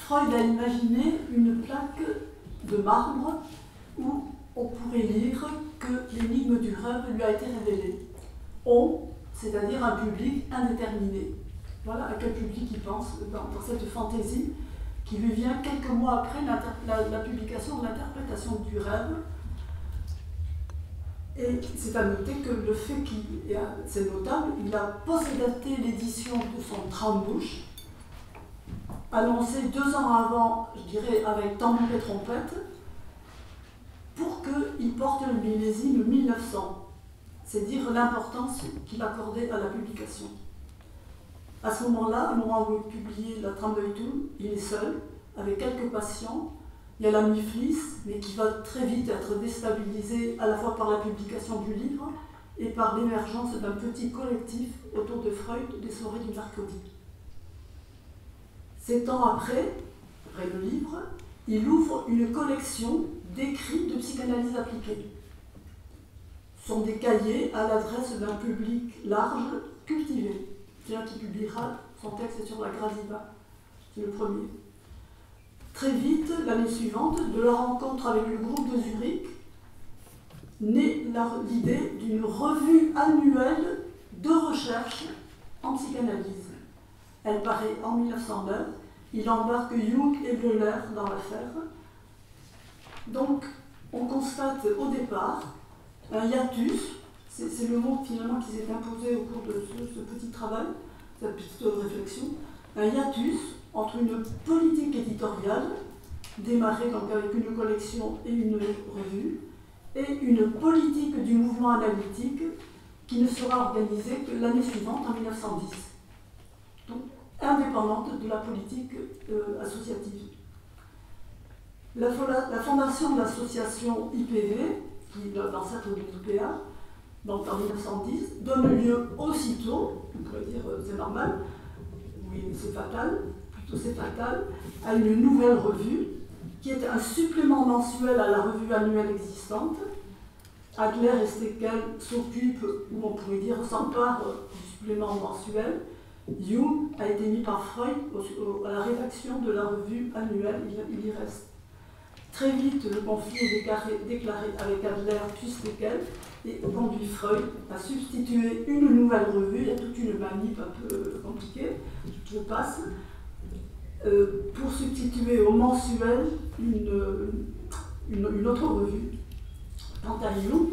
Freud a imaginé une plaque de marbre où on pourrait lire que l'énigme du rêve lui a été révélée. On, c'est-à-dire un public indéterminé. Voilà à quel public il pense dans cette fantaisie qui lui vient quelques mois après la publication de l'interprétation du rêve. Et c'est à noter que le fait c'est notable, il a possédaté l'édition de son Traumbuch, annoncé 2 ans avant, je dirais, avec tambour et trompette, pour qu'il porte le millésime 1900. C'est dire l'importance qu'il accordait à la publication. À ce moment-là, au moment où il publie la Traumdeutung, il est seul, avec quelques patients. Il y a la Miflis, mais qui va très vite être déstabilisée à la fois par la publication du livre et par l'émergence d'un petit collectif autour de Freud des soirées du mercredi. 7 ans après le livre, il ouvre une collection d'écrits de psychanalyse appliquée. Ce sont des cahiers à l'adresse d'un public large, cultivé. C'est là qu'il publiera son texte sur la Gradiva, c'est le premier. Très vite, l'année suivante, de leur rencontre avec le groupe de Zurich, naît l'idée d'une revue annuelle de recherche en psychanalyse. Elle paraît en 1909, il embarque Jung et Bleuler dans l'affaire. Donc, on constate au départ un hiatus, c'est le mot finalement qui s'est imposé au cours de ce petit travail, cette petite réflexion, un hiatus entre une politique éditoriale, démarrée donc avec une collection et une revue, et une politique du mouvement analytique qui ne sera organisée que l'année suivante, en 1910. Donc, indépendante de la politique associative. La fondation de l'association IPV, qui est l'ancêtre de l'IPA, donc en 1910, donne lieu aussitôt, on pourrait dire c'est normal, oui c'est fatal, plutôt c'est fatal, à une nouvelle revue qui est un supplément mensuel à la revue annuelle existante. Adler et Steckel s'occupent, ou on pourrait dire s'emparent du supplément mensuel. Jung a été mis par Freud à la rédaction de la revue annuelle, il y reste. Très vite, le conflit est déclaré avec Adler puis Steckel et conduit Freud à substituer une nouvelle revue, il y a toute une manip un peu compliquée, je passe, pour substituer au mensuel une autre revue. Quant à Jung,